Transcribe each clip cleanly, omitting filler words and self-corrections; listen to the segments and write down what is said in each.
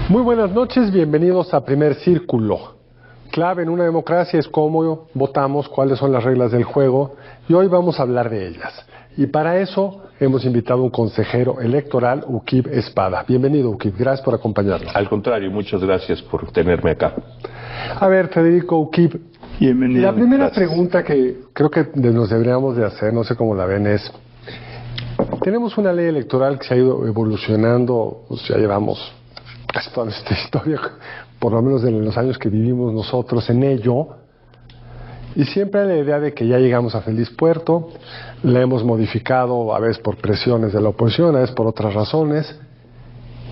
Muy buenas noches, bienvenidos a Primer Círculo. Clave en una democracia es cómo votamos, cuáles son las reglas del juego, y hoy vamos a hablar de ellas. Y para eso hemos invitado a un consejero electoral, Uquib Espada. Bienvenido, Uquib, gracias por acompañarnos. Al contrario, muchas gracias por tenerme acá. A ver, Federico Uquib, bienvenido. La primera pregunta que creo que nos deberíamos de hacer, no sé cómo la ven, es... Tenemos una ley electoral que se ha ido evolucionando, pues ya llevamos casi toda nuestra historia, por lo menos en los años que vivimos nosotros en ello, y siempre hay la idea de que ya llegamos a feliz puerto, la hemos modificado a veces por presiones de la oposición, a veces por otras razones.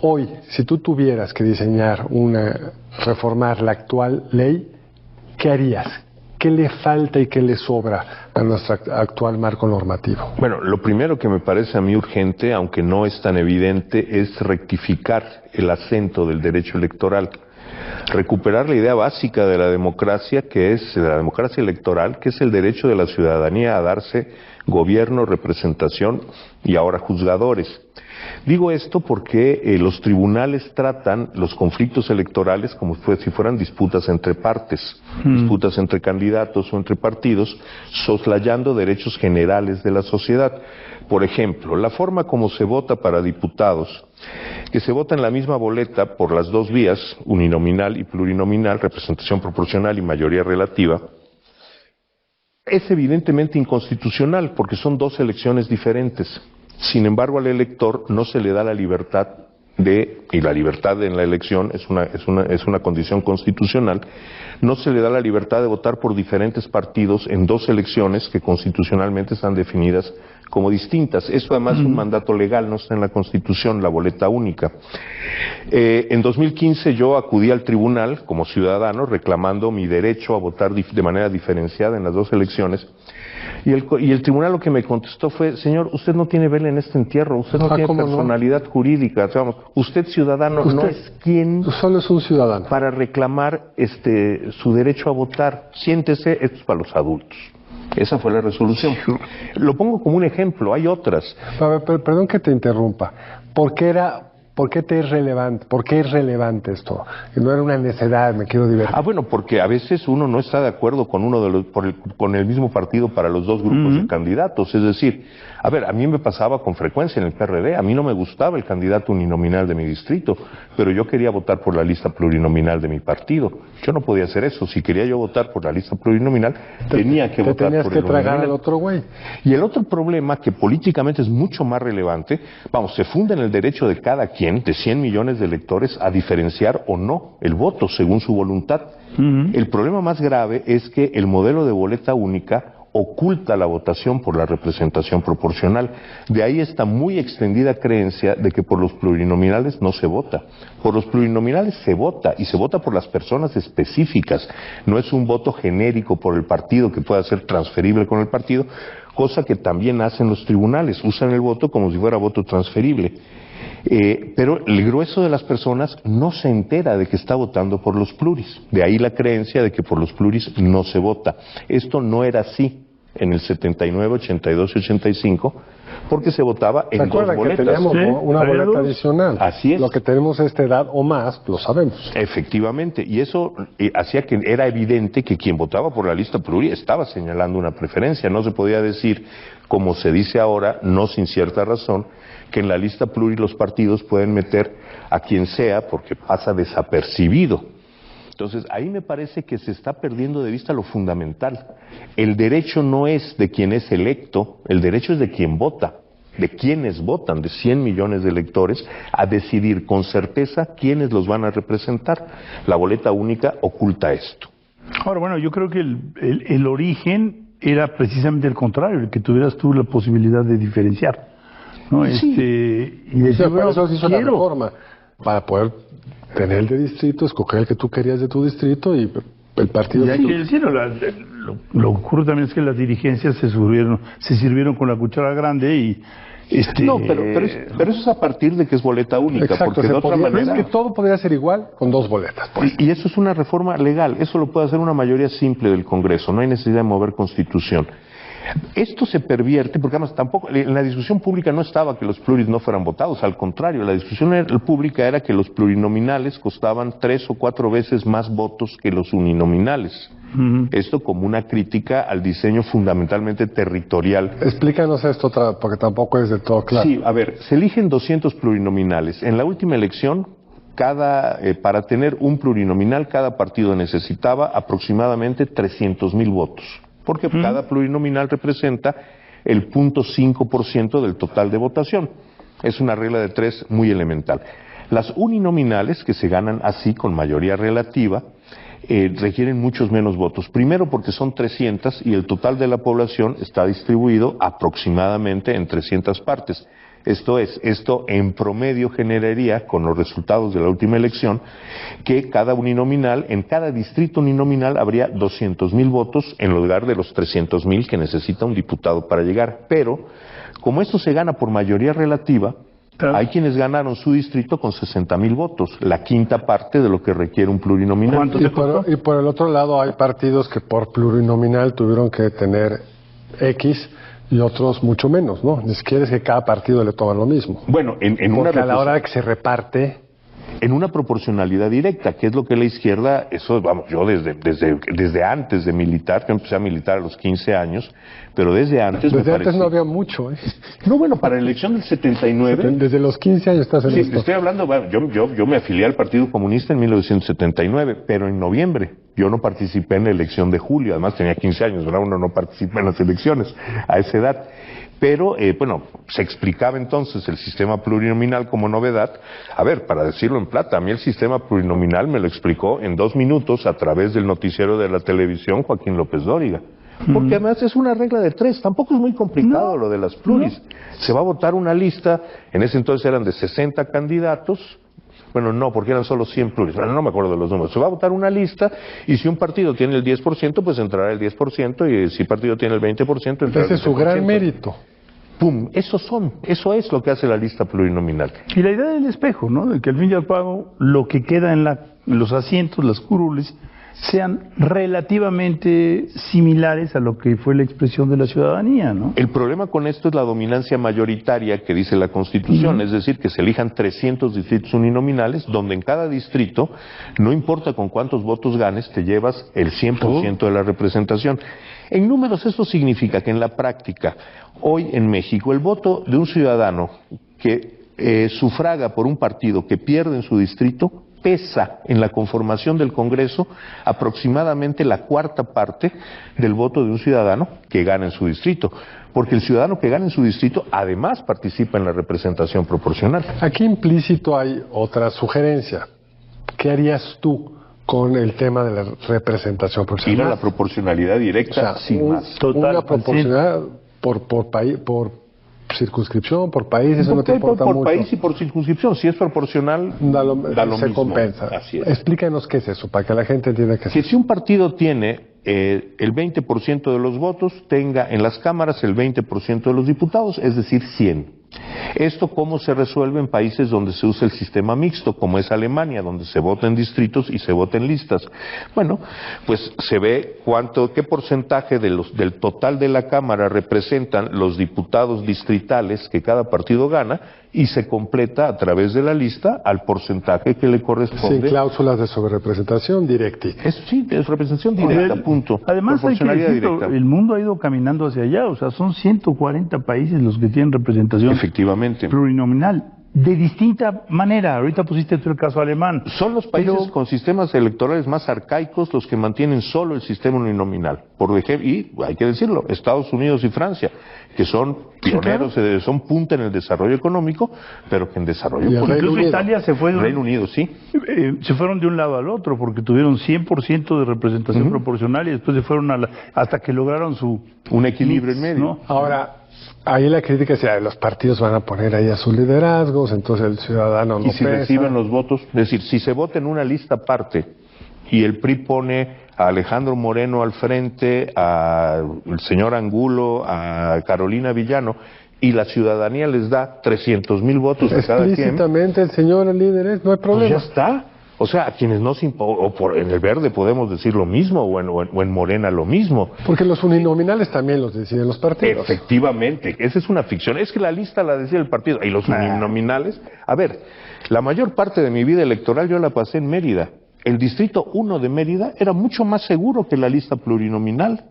Hoy, si tú tuvieras que diseñar reformar la actual ley, ¿qué harías? ¿Qué le falta y qué le sobra a nuestro actual marco normativo? Bueno, lo primero que me parece a mí urgente, aunque no es tan evidente, es rectificar el acento del derecho electoral. Recuperar la idea básica de la democracia, que es de la democracia electoral, que es el derecho de la ciudadanía a darse gobierno, representación y ahora juzgadores. Digo esto porque los tribunales tratan los conflictos electorales como si fueran disputas entre partes, disputas entre candidatos o entre partidos, soslayando derechos generales de la sociedad. Por ejemplo, la forma como se vota para diputados, que se vota en la misma boleta por las dos vías, uninominal y plurinominal, representación proporcional y mayoría relativa, es evidentemente inconstitucional porque son dos elecciones diferentes. Sin embargo, al elector no se le da la libertad y la libertad en la elección es una condición constitucional, no se le da la libertad de votar por diferentes partidos en dos elecciones que constitucionalmente están definidas como distintas. Esto además es un mandato legal, no está en la Constitución, la boleta única. En 2015 yo acudí al tribunal como ciudadano reclamando mi derecho a votar de manera diferenciada en las dos elecciones. Y el tribunal lo que me contestó fue: señor, usted no tiene vela en este entierro, usted no tiene personalidad jurídica, vamos, usted ciudadano no es quien solo es un ciudadano para reclamar su derecho a votar. Siéntese, esto es para los adultos. Esa fue la resolución. Lo pongo como un ejemplo, hay otras. Perdón que te interrumpa. ¿Por qué te es relevante? ¿Por qué es relevante esto? No era una necedad, me quiero divertir. Bueno, porque a veces uno no está de acuerdo con con el mismo partido para los dos grupos de candidatos. Es decir, a mí me pasaba con frecuencia en el PRD, a mí no me gustaba el candidato uninominal de mi distrito, pero yo quería votar por la lista plurinominal de mi partido. Yo no podía hacer eso. Si quería yo votar por la lista plurinominal, tenía que votar por el uninominal. Tenías que tragar al otro güey. Y el otro problema, que políticamente es mucho más relevante, se funda en el derecho de cada quien, de 100 millones de electores, a diferenciar o no el voto según su voluntad. El problema más grave es que el modelo de boleta única oculta la votación por la representación proporcional. De ahí esta muy extendida creencia de que por los plurinominales no se vota. Por los plurinominales se vota, y se vota por las personas específicas. No es un voto genérico por el partido que pueda ser transferible con el partido, cosa que también hacen los tribunales. Usan el voto como si fuera voto transferible. Pero el grueso de las personas no se entera de que está votando por los pluris. De ahí la creencia de que por los pluris no se vota. Esto no era así en el 79, 82 y 85, porque se votaba en dos boletas. Que teníamos una boleta adicional. Así es. Lo que tenemos a esta edad o más, lo sabemos. Efectivamente, y eso hacía que era evidente que quien votaba por la lista pluri estaba señalando una preferencia. No se podía decir, como se dice ahora, no sin cierta razón, que en la lista pluri los partidos pueden meter a quien sea porque pasa desapercibido. Entonces, ahí me parece que se está perdiendo de vista lo fundamental. El derecho no es de quien es electo, el derecho es de quien vota, de quienes votan, de 100 millones de electores, a decidir con certeza quiénes los van a representar. La boleta única oculta esto. Ahora, bueno, yo creo que el origen era precisamente el contrario, el que tuvieras tú la posibilidad de diferenciar. ¿No? Sí. Y decir, por eso se hizo la reforma, para poder tener el de distrito, escoger el que tú querías de tu distrito y el partido. Y hay que decirlo, lo que ocurre también es que las dirigencias se sirvieron con la cuchara grande y No, pero eso es a partir de que es boleta única. Exacto, porque de otra manera es que todo podría ser igual con dos boletas. Pues. Y eso es una reforma legal, eso lo puede hacer una mayoría simple del Congreso, no hay necesidad de mover Constitución. Esto se pervierte, porque además tampoco, en la discusión pública no estaba que los pluris no fueran votados, al contrario, la discusión pública era que los plurinominales costaban 3 o 4 veces más votos que los uninominales. Esto como una crítica al diseño fundamentalmente territorial. Explícanos esto, porque tampoco es de todo claro. Sí, a ver, se eligen 200 plurinominales. En la última elección, para tener un plurinominal, cada partido necesitaba aproximadamente 300,000 votos. Porque cada plurinominal representa el 0.5% del total de votación. Es una regla de 3 muy elemental. Las uninominales, que se ganan así con mayoría relativa, requieren muchos menos votos. Primero porque son 300 y el total de la población está distribuido aproximadamente en 300 partes. Esto en promedio generaría, con los resultados de la última elección, que cada uninominal, en cada distrito uninominal habría 200,000 votos en lugar de los 300,000 que necesita un diputado para llegar. Pero, como esto se gana por mayoría relativa, hay quienes ganaron su distrito con 60,000 votos, la quinta parte de lo que requiere un plurinominal. Y por el otro lado hay partidos que por plurinominal tuvieron que tener X y otros mucho menos, ¿no? Ni siquiera es que cada partido le toma lo mismo. Bueno, porque a la hora de que se reparte... En una proporcionalidad directa, que es lo que la izquierda, eso, vamos, yo desde antes de militar, que empecé a militar a los 15 años, pero desde antes... Desde antes no había mucho, ¿eh? No, bueno, para la elección del 79... Desde los 15 años estás en esto. Sí, estoy hablando, bueno, yo me afilié al Partido Comunista en 1979, pero en noviembre. Yo no participé en la elección de julio, además tenía 15 años, ¿verdad? Uno no participa en las elecciones a esa edad. Pero, bueno, se explicaba entonces el sistema plurinominal como novedad. A ver, para decirlo en plata, a mí el sistema plurinominal me lo explicó en 2 minutos a través del noticiero de la televisión Joaquín López Dóriga. Porque además es una regla de 3, tampoco es muy complicado lo de las pluris. Se va a votar una lista, en ese entonces eran de 60 candidatos, bueno, no, porque eran solo 100 pluris, bueno, no me acuerdo de los números. Se va a votar una lista y si un partido tiene el 10%, pues entrará el 10%, y si el partido tiene el 20%, entrará el 20%. Ese es su gran mérito. ¡Pum! Eso es lo que hace la lista plurinominal. Y la idea del espejo, ¿no? De que al fin y al cabo lo que queda en los asientos, las curules, sean relativamente similares a lo que fue la expresión de la ciudadanía, ¿no? El problema con esto es la dominancia mayoritaria que dice la Constitución, es decir, que se elijan 300 distritos uninominales, donde en cada distrito, no importa con cuántos votos ganes, te llevas el 100% de la representación. En números esto significa que en la práctica, hoy en México, el voto de un ciudadano que sufraga por un partido que pierde en su distrito, pesa en la conformación del Congreso aproximadamente la 1/4 parte del voto de un ciudadano que gana en su distrito, porque el ciudadano que gana en su distrito además participa en la representación proporcional. Aquí implícito hay otra sugerencia. ¿Qué harías tú con el tema de la representación proporcional? Ir a la proporcionalidad directa, sin más. Una proporcionalidad por país, por circunscripción, por país, eso no te importa mucho. Por país y por circunscripción, si es proporcional, da lo se mismo. Compensa. Así es. Explícanos qué es eso, para que la gente entienda qué es Que eso. si un partido tiene el 20% de los votos, tenga en las cámaras el 20% de los diputados, es decir, 100. ¿Esto cómo se resuelve en países donde se usa el sistema mixto, como es Alemania, donde se vota en distritos y se vota en listas? Bueno, pues se ve qué porcentaje del total de la Cámara representan los diputados distritales que cada partido gana, y se completa a través de la lista al porcentaje que le corresponde. Sin cláusulas de sobrerepresentación directa. Sí, es representación directa, punto. Además, hay que decirlo, el mundo ha ido caminando hacia allá, o sea, son 140 países los que tienen representación efectivamente plurinominal, de distinta manera. Ahorita pusiste tú el caso alemán. Son los países con sistemas electorales más arcaicos los que mantienen solo el sistema uninominal. Por ejemplo, y hay que decirlo, Estados Unidos y Francia, que son pioneros, son punta en el desarrollo económico, pero que en desarrollo político. Incluso Italia se fue. Reino Unido, sí. Se fueron de un lado al otro porque tuvieron 100% de representación proporcional y después se fueron hasta que lograron un equilibrio en medio. ¿No? Ahora, ahí la crítica es que los partidos van a poner ahí a sus liderazgos, entonces el ciudadano no y si pesa. reciben los votos, es decir, si se vota en una lista aparte y el PRI pone a Alejandro Moreno al frente, al señor Angulo, a Carolina Villano, y la ciudadanía les da 300,000 votos a cada quien. Explícitamente el señor líder no hay problema. Pues ya está. O sea, a quienes no se en el Verde podemos decir lo mismo, o en Morena lo mismo. Porque los uninominales también los deciden los partidos. Efectivamente, esa es una ficción. Es que la lista la decide el partido. Y los uninominales, a ver, la mayor parte de mi vida electoral yo la pasé en Mérida. El distrito 1 de Mérida era mucho más seguro que la lista plurinominal.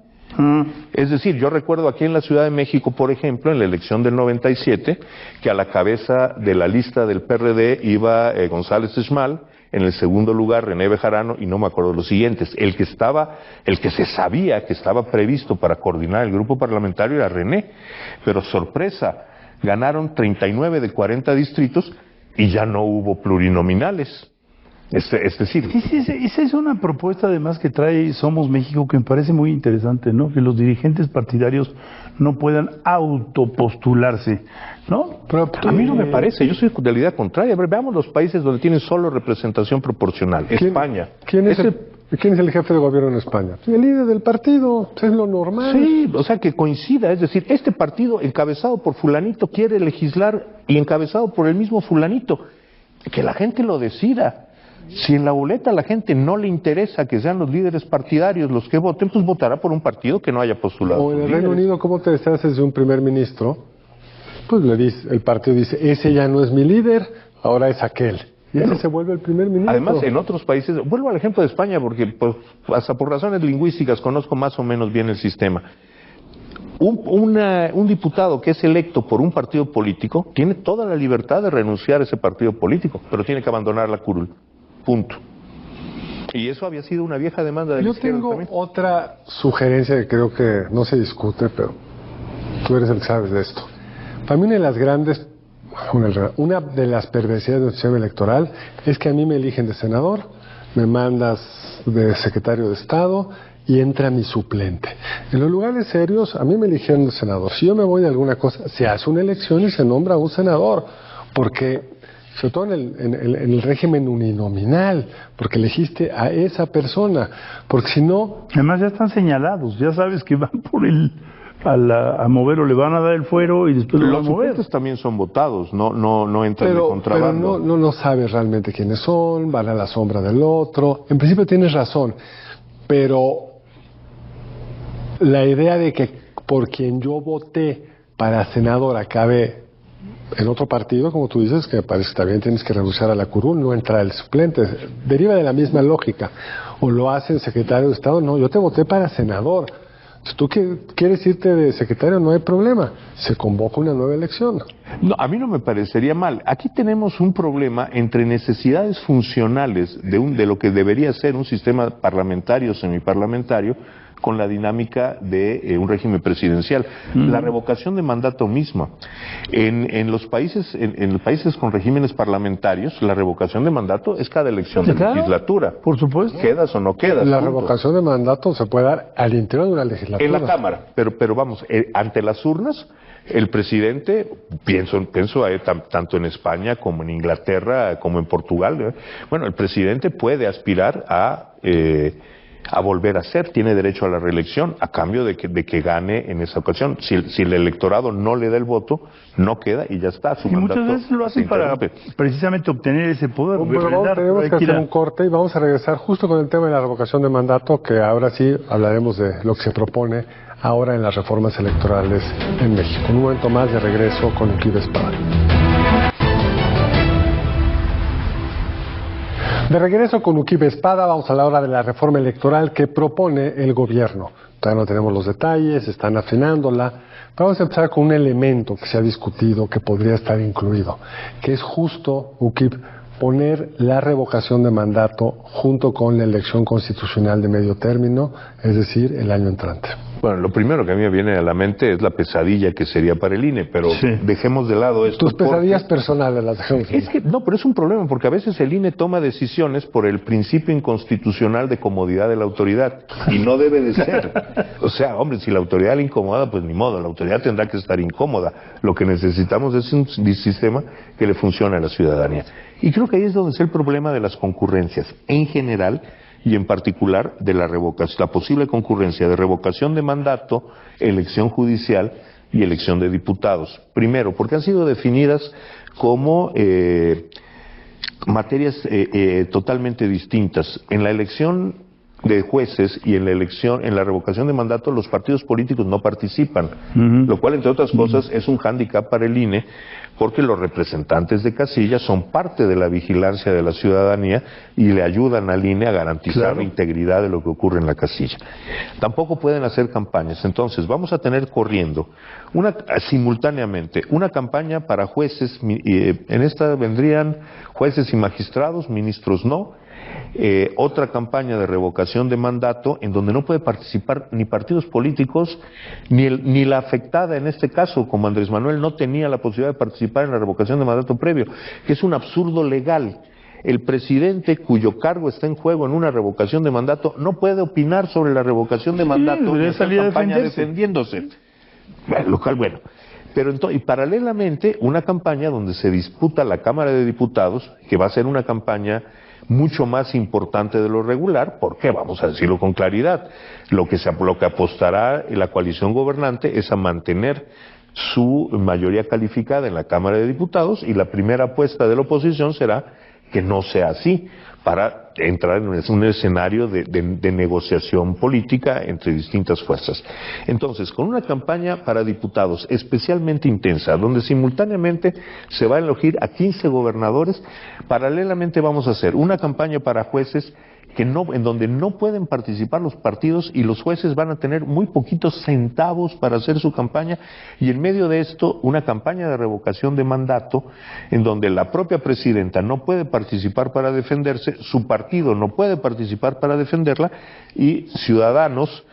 Es decir, yo recuerdo aquí en la Ciudad de México, por ejemplo, en la elección del 97, que a la cabeza de la lista del PRD iba González Esmal, en el segundo lugar René Bejarano, y no me acuerdo los siguientes. El que se sabía que estaba previsto para coordinar el grupo parlamentario era René, pero sorpresa, ganaron 39 de 40 distritos y ya no hubo plurinominales. Es decir, esa es una propuesta además que trae Somos México que me parece muy interesante, ¿no? Que los dirigentes partidarios no puedan autopostularse, ¿no? Pero a mí no me parece, yo soy de la idea contraria. A ver, veamos los países donde tienen solo representación proporcional. España. ¿Quién es el jefe de gobierno en España? El líder del partido, es lo normal. Sí, o sea, que coincida, es decir, este partido encabezado por fulanito quiere legislar y encabezado por el mismo fulanito. Que la gente lo decida. Si en la boleta a la gente no le interesa que sean los líderes partidarios los que voten, pues votará por un partido que no haya postulado. O en el Reino Unido, ¿cómo te deshaces de un primer ministro? Pues el partido dice, ese ya no es mi líder, ahora es aquel. Y ese se vuelve el primer ministro. Además, en otros países, vuelvo al ejemplo de España, porque pues, hasta por razones lingüísticas conozco más o menos bien el sistema. Un diputado que es electo por un partido político tiene toda la libertad de renunciar a ese partido político, pero tiene que abandonar la curul. Punto. Y eso había sido una vieja demanda de la izquierda. Yo tengo también. otra sugerencia que creo que no se discute, pero tú eres el que sabes de esto. Para mí una de las perversidades del sistema electoral es que a mí me eligen de senador, me mandas de secretario de Estado y entra mi suplente. En los lugares serios, a mí me eligieron de senador. Si yo me voy de alguna cosa, se hace una elección y se nombra un senador, porque sobre todo en el régimen uninominal, porque elegiste a esa persona, porque si no... Además ya están señalados, ya sabes que van por a mover o le van a dar el fuero y después lo van a mover. Los suplentes también son votados, no entran de contrabando. Pero no sabes realmente quiénes son, van a la sombra del otro. En principio tienes razón, pero la idea de que por quien yo voté para senador acabe en otro partido, como tú dices, que me parece que también tienes que renunciar a la curul, no entrar el suplente, deriva de la misma lógica. O lo hace el secretario de Estado, no, yo te voté para senador. Si tú quieres irte de secretario, no hay problema, se convoca una nueva elección. No, a mí no me parecería mal. Aquí tenemos un problema entre necesidades funcionales de lo que debería ser un sistema parlamentario o semiparlamentario con la dinámica de un régimen presidencial. La revocación de mandato misma. En los países con regímenes parlamentarios, la revocación de mandato es cada elección de legislatura. Por supuesto. ¿Quedas o no quedas? La revocación de mandato se puede dar al interior de una legislatura. En la Cámara, pero vamos, ante las urnas, el presidente, pienso tanto en España como en Inglaterra, como en Portugal, bueno, el presidente puede aspirar a volver a ser, tiene derecho a la reelección a cambio de que gane en esa ocasión. Si el electorado no le da el voto, no queda y ya está. Y muchas veces lo hacen para precisamente obtener ese poder. Tenemos que hacer un corte y vamos a regresar justo con el tema de la revocación de mandato, que ahora sí hablaremos de lo que se propone ahora en las reformas electorales en México. Un momento más de regreso con Uquib Espada. De regreso con Uquib Espada, vamos a la hora de la reforma electoral que propone el gobierno. Todavía no tenemos los detalles, están afinándola. Vamos a empezar con un elemento que se ha discutido que podría estar incluido, que es justo, Uquib, poner la revocación de mandato junto con la elección constitucional de medio término, es decir, el año entrante. Bueno, lo primero que a mí me viene a la mente es la pesadilla que sería para el INE, pero dejemos de lado esto. Tus pesadillas personales las dejamos. No, pero es un problema, porque a veces el INE toma decisiones por el principio inconstitucional de comodidad de la autoridad, y no debe de ser. O sea, hombre, si la autoridad le incomoda, pues ni modo, la autoridad tendrá que estar incómoda. Lo que necesitamos es un sistema que le funcione a la ciudadanía. Y creo que ahí es donde está el problema de las concurrencias, en general, y en particular de la posible concurrencia de revocación de mandato, elección judicial y elección de diputados. Primero, porque han sido definidas como materias totalmente distintas. En la elección de jueces y en la revocación de mandato, los partidos políticos no participan, lo cual, entre otras cosas, es un hándicap para el INE, porque los representantes de casilla son parte de la vigilancia de la ciudadanía y le ayudan al INE a garantizar la integridad de lo que ocurre en la casilla. Tampoco pueden hacer campañas. Entonces, vamos a tener corriendo simultáneamente una campaña para jueces, en esta vendrían jueces y magistrados, ministros no, otra campaña de revocación de mandato en donde no puede participar ni partidos políticos ni la afectada en este caso, como Andrés Manuel no tenía la posibilidad de participar en la revocación de mandato previo, que es un absurdo legal. El presidente cuyo cargo está en juego en una revocación de mandato no puede opinar sobre la revocación de mandato ni hacer campaña defendiéndose. Lo cual, bueno. Pero y paralelamente una campaña donde se disputa la Cámara de Diputados, que va a ser una campaña mucho más importante de lo regular, porque vamos a decirlo con claridad, lo que apostará la coalición gobernante es a mantener su mayoría calificada en la Cámara de Diputados, y la primera apuesta de la oposición será que no sea así, para entrar en un escenario de negociación política entre distintas fuerzas. Entonces, con una campaña para diputados especialmente intensa, donde simultáneamente se va a elegir a 15 gobernadores, paralelamente vamos a hacer una campaña para jueces en donde no pueden participar los partidos y los jueces van a tener muy poquitos centavos para hacer su campaña, y en medio de esto una campaña de revocación de mandato en donde la propia presidenta no puede participar para defenderse, su partido no puede participar para defenderla, y ciudadanos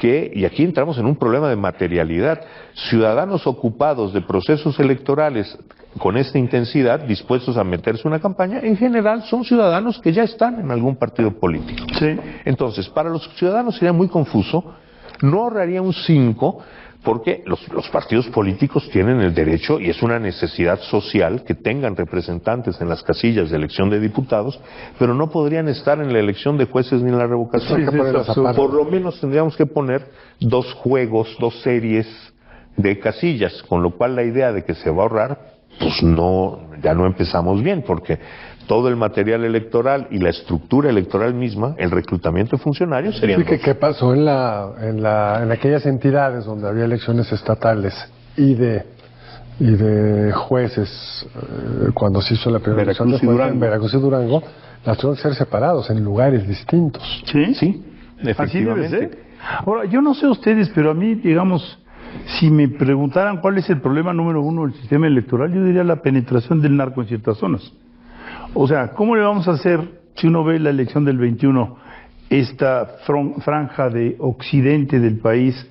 y aquí entramos en un problema de materialidad, ciudadanos ocupados de procesos electorales con esta intensidad, dispuestos a meterse en una campaña, en general son ciudadanos que ya están en algún partido político. Sí. Entonces, para los ciudadanos sería muy confuso, no ahorraría un 5, porque los partidos políticos tienen el derecho, y es una necesidad social, que tengan representantes en las casillas de elección de diputados, pero no podrían estar en la elección de jueces ni en la revocación. Por lo menos tendríamos que poner 2 series de casillas, con lo cual la idea de que se va a ahorrar, pues ya no empezamos bien, porque todo el material electoral y la estructura electoral misma, el reclutamiento de funcionarios serían ¿Qué pasó en aquellas entidades donde había elecciones estatales y de jueces cuando se hizo la primera elección de jueces en Veracruz y Durango? Las tuvieron que ser separados en lugares distintos. Sí, efectivamente. Así debe ser. Ahora, yo no sé ustedes, pero a mí, digamos, si me preguntaran cuál es el problema número 1 del sistema electoral, yo diría la penetración del narco en ciertas zonas. O sea, ¿cómo le vamos a hacer, si uno ve la elección del 21, esta franja de occidente del país,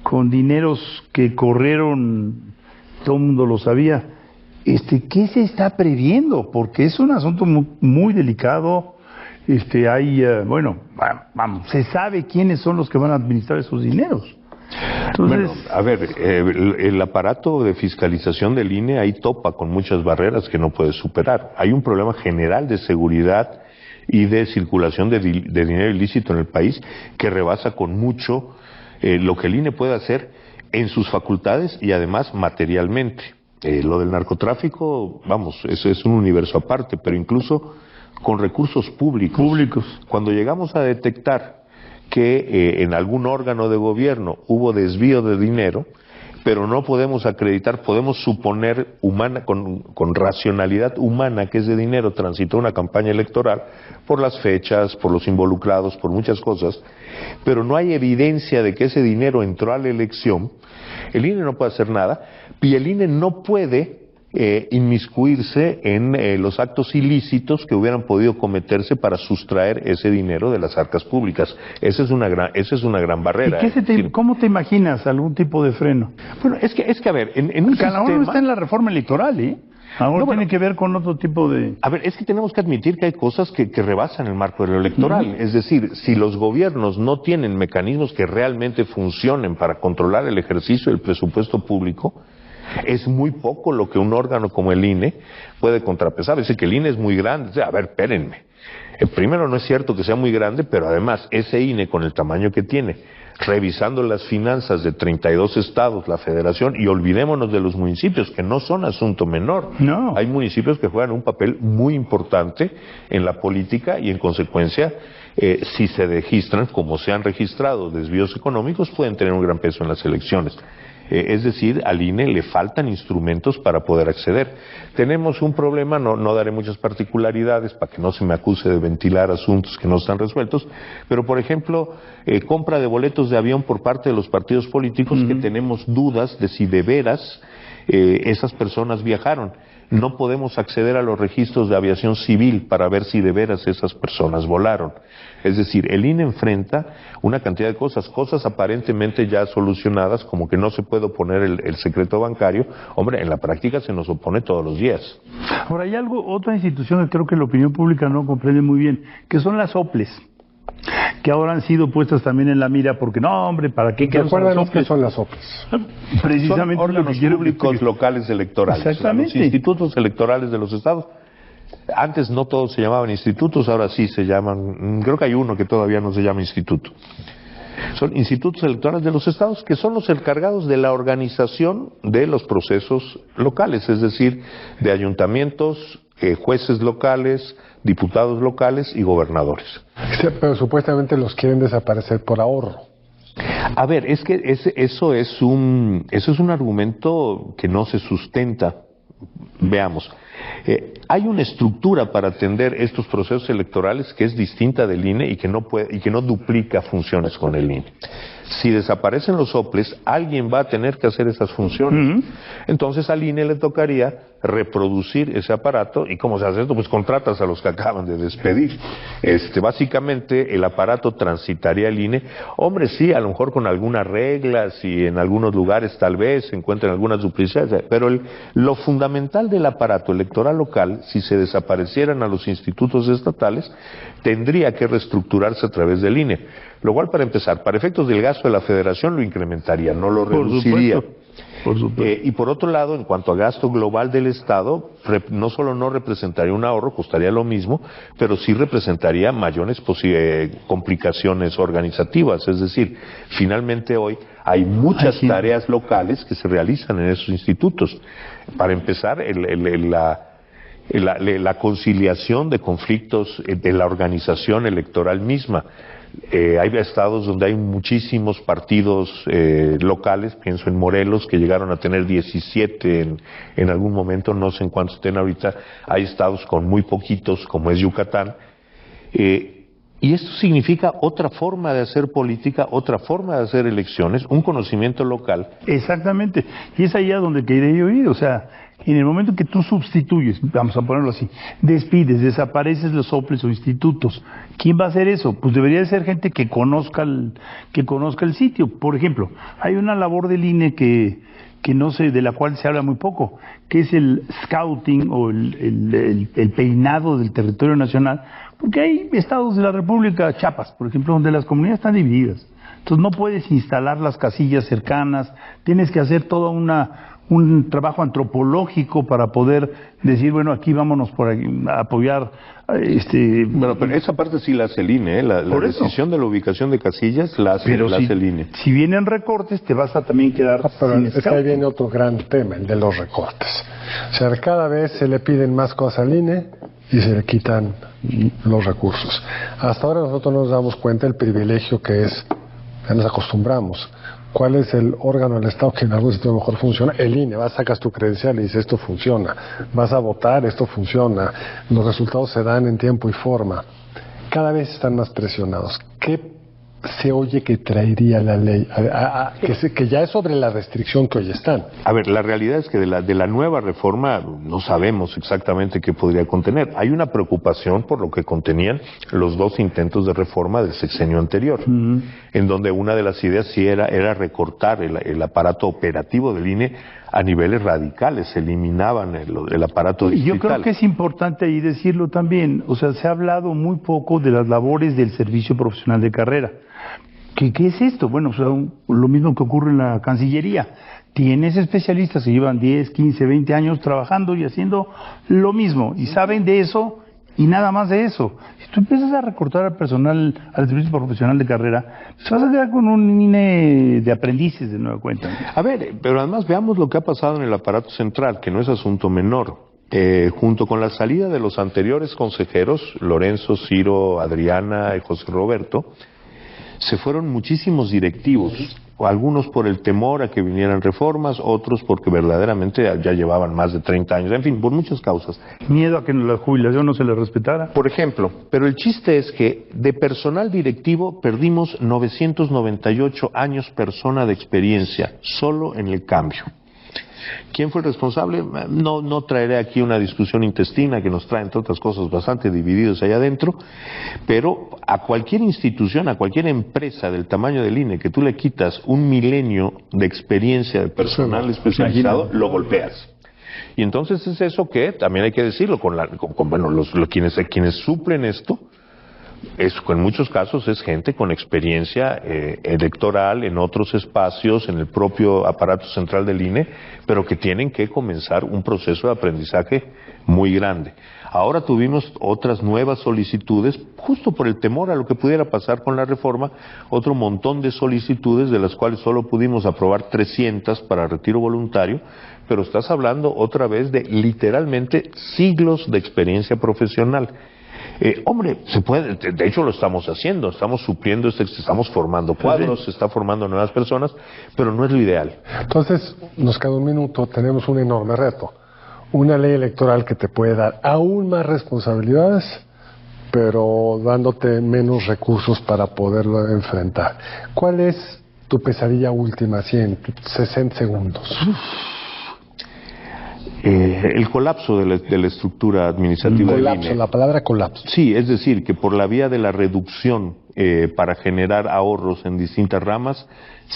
con dineros que corrieron, todo el mundo lo sabía, ¿qué se está previendo? Porque es un asunto muy delicado. Se sabe quiénes son los que van a administrar esos dineros. Entonces, el aparato de fiscalización del INE ahí topa con muchas barreras que no puede superar. Hay un problema general de seguridad y de circulación de dinero ilícito en el país que rebasa con mucho lo que el INE puede hacer en sus facultades y además materialmente. Lo del narcotráfico, eso es un universo aparte, pero incluso con recursos públicos. Cuando llegamos a detectar que en algún órgano de gobierno hubo desvío de dinero, pero no podemos acreditar, podemos suponer con racionalidad humana que ese dinero transitó una campaña electoral por las fechas, por los involucrados, por muchas cosas, pero no hay evidencia de que ese dinero entró a la elección. El INE no puede hacer nada, y el INE no puede inmiscuirse en los actos ilícitos que hubieran podido cometerse para sustraer ese dinero de las arcas públicas. Esa es una gran barrera. ¿Y cómo te imaginas algún tipo de freno? Bueno, es que a ver, en un cada sistema... uno está en la reforma electoral, Ahora tiene que ver con otro tipo de... A ver, es que tenemos que admitir que hay cosas que rebasan el marco de lo electoral. Es decir, si los gobiernos no tienen mecanismos que realmente funcionen para controlar el ejercicio del presupuesto público, es muy poco lo que un órgano como el INE puede contrapesar. Es decir, que el INE es muy grande. A ver, espérenme. Primero, no es cierto que sea muy grande, pero además ese INE con el tamaño que tiene, revisando las finanzas de 32 estados, la federación, y olvidémonos de los municipios, que no son asunto menor. No. Hay municipios que juegan un papel muy importante en la política y en consecuencia, si se registran, como se han registrado desvíos económicos, pueden tener un gran peso en las elecciones. Es decir, al INE le faltan instrumentos para poder acceder. Tenemos un problema, no daré muchas particularidades para que no se me acuse de ventilar asuntos que no están resueltos, pero por ejemplo, compra de boletos de avión por parte de los partidos políticos, que tenemos dudas de si de veras esas personas viajaron. No podemos acceder a los registros de aviación civil para ver si de veras esas personas volaron. Es decir, el INE enfrenta una cantidad de cosas aparentemente ya solucionadas, como que no se puede oponer el secreto bancario. Hombre, en la práctica se nos opone todos los días. Ahora, hay otra institución que creo que la opinión pública no comprende muy bien, que son las OPLES, que ahora han sido puestas también en la mira, porque no, hombre, ¿para qué? Recuérdanos qué son las OPLES. Precisamente son órganos públicos locales electorales. Exactamente. Los institutos electorales de los estados. Antes no todos se llamaban institutos, ahora sí se llaman, creo que hay uno que todavía no se llama instituto. Son institutos electorales de los estados, que son los encargados de la organización de los procesos locales, es decir, de ayuntamientos, jueces locales, diputados locales y gobernadores. Sí, pero supuestamente los quieren desaparecer por ahorro. A ver, es que eso es un argumento que no se sustenta. Veamos, hay una estructura para atender estos procesos electorales que es distinta del INE y que no duplica funciones con el INE. Si desaparecen los OPLES, alguien va a tener que hacer esas funciones. Entonces al INE le tocaría reproducir ese aparato. ¿Y cómo se hace esto? Pues contratas a los que acaban de despedir. Básicamente el aparato transitaría al INE. Hombre, sí, a lo mejor con algunas reglas y en algunos lugares tal vez se encuentren algunas duplicidades, pero lo fundamental del aparato electoral local, si se desaparecieran a los institutos estatales, tendría que reestructurarse a través del INE. Lo cual, para empezar, para efectos del gasto de la federación lo incrementaría, no lo reduciría. Por supuesto. Y por otro lado, en cuanto a gasto global del Estado, no solo no representaría un ahorro, costaría lo mismo, pero sí representaría mayores complicaciones organizativas. Es decir, finalmente hoy hay muchas tareas locales que se realizan en esos institutos. Para empezar, la conciliación de conflictos de la organización electoral misma. Hay estados donde hay muchísimos partidos locales, pienso en Morelos, que llegaron a tener 17 en algún momento, no sé en cuántos estén ahorita. Hay estados con muy poquitos, como es Yucatán. Y esto significa otra forma de hacer política, otra forma de hacer elecciones, un conocimiento local. Exactamente, y es allá donde quería yo ir, o sea, en el momento que tú sustituyes, vamos a ponerlo así, despides, desapareces los OPLES o institutos, ¿quién va a hacer eso? Pues debería de ser gente que conozca el sitio. Por ejemplo, hay una labor del INE que no sé, de la cual se habla muy poco, que es el scouting o el peinado del territorio nacional, porque hay estados de la República, Chiapas, por ejemplo, donde las comunidades están divididas. Entonces no puedes instalar las casillas cercanas, tienes que hacer todo un trabajo antropológico para poder decir, bueno, aquí vámonos por aquí, a apoyar. Bueno, pero esa parte sí la hace el INE, la decisión de la ubicación de casillas la hace el INE. Si vienen recortes, te vas a también quedar pero sin es que ahí viene otro gran tema, el de los recortes. O sea, cada vez se le piden más cosas al INE y se le quitan los recursos. Hasta ahora nosotros nos damos cuenta del privilegio que es, ya nos acostumbramos. ¿Cuál es el órgano del Estado que en algún sitio mejor funciona? El INE. Sacas tu credencial y dices, esto funciona. Vas a votar, esto funciona. Los resultados se dan en tiempo y forma. Cada vez están más presionados. ¿Qué se oye que traería la ley? Que ya es sobre la restricción que hoy están. A ver, la realidad es que de la nueva reforma no sabemos exactamente qué podría contener. Hay una preocupación por lo que contenían los dos intentos de reforma del sexenio anterior, en donde una de las ideas sí era recortar el aparato operativo del INE a niveles radicales, se eliminaban el aparato digital. Yo creo que es importante ahí decirlo también, o sea, se ha hablado muy poco de las labores del servicio profesional de carrera. ¿Qué es esto? Bueno, o sea, lo mismo que ocurre en la Cancillería. Tienes especialistas que llevan 10, 15, 20 años trabajando y haciendo lo mismo, y saben de eso y nada más de eso. tú empiezas a recortar al personal, al servicio profesional de carrera, pues vas a quedar con un INE de aprendices de nueva cuenta. A ver, pero además veamos lo que ha pasado en el aparato central, que no es asunto menor. Junto con la salida de los anteriores consejeros, Lorenzo, Ciro, Adriana y José Roberto, se fueron muchísimos directivos, algunos por el temor a que vinieran reformas, otros porque verdaderamente ya llevaban más de 30 años, en fin, por muchas causas. Miedo a que la jubilación no se les respetara. Por ejemplo, pero el chiste es que de personal directivo perdimos 998 años persona de experiencia, solo en el cambio. ¿Quién fue el responsable? No traeré aquí una discusión intestina que nos trae, entre otras cosas, bastante divididos allá adentro, pero a cualquier institución, a cualquier empresa del tamaño del INE, que tú le quitas un milenio de experiencia de personal especializado, lo golpeas. Y entonces es eso que, también hay que decirlo, quienes suplen esto, en muchos casos es gente con experiencia electoral en otros espacios, en el propio aparato central del INE, pero que tienen que comenzar un proceso de aprendizaje muy grande. Ahora tuvimos otras nuevas solicitudes, justo por el temor a lo que pudiera pasar con la reforma, otro montón de solicitudes de las cuales solo pudimos aprobar 300 para retiro voluntario, pero estás hablando otra vez de literalmente siglos de experiencia profesional. Se puede, de hecho lo estamos haciendo, estamos supliendo, estamos formando cuadros, se está formando nuevas personas, pero no es lo ideal. Entonces, nos queda un minuto, tenemos un enorme reto. Una ley electoral que te puede dar aún más responsabilidades, pero dándote menos recursos para poderlo enfrentar. ¿Cuál es tu pesadilla última, así en 60 segundos? El colapso de la estructura administrativa del INE. La palabra colapso. Sí, es decir, que por la vía de la reducción para generar ahorros en distintas ramas,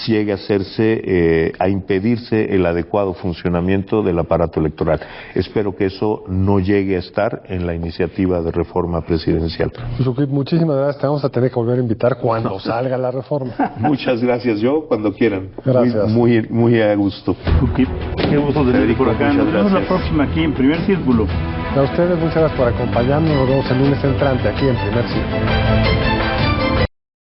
llegue a hacerse, a impedirse el adecuado funcionamiento del aparato electoral. Espero que eso no llegue a estar en la iniciativa de reforma presidencial. Muchísimas gracias, te vamos a tener que volver a invitar cuando salga la reforma. Muchas gracias, yo cuando quieran. Gracias. Muy a gusto. Qué gusto tenerte por acá. Nos vemos la próxima aquí en Primer Círculo. A ustedes muchas gracias por acompañarnos, nos vemos el lunes entrante aquí en Primer Círculo.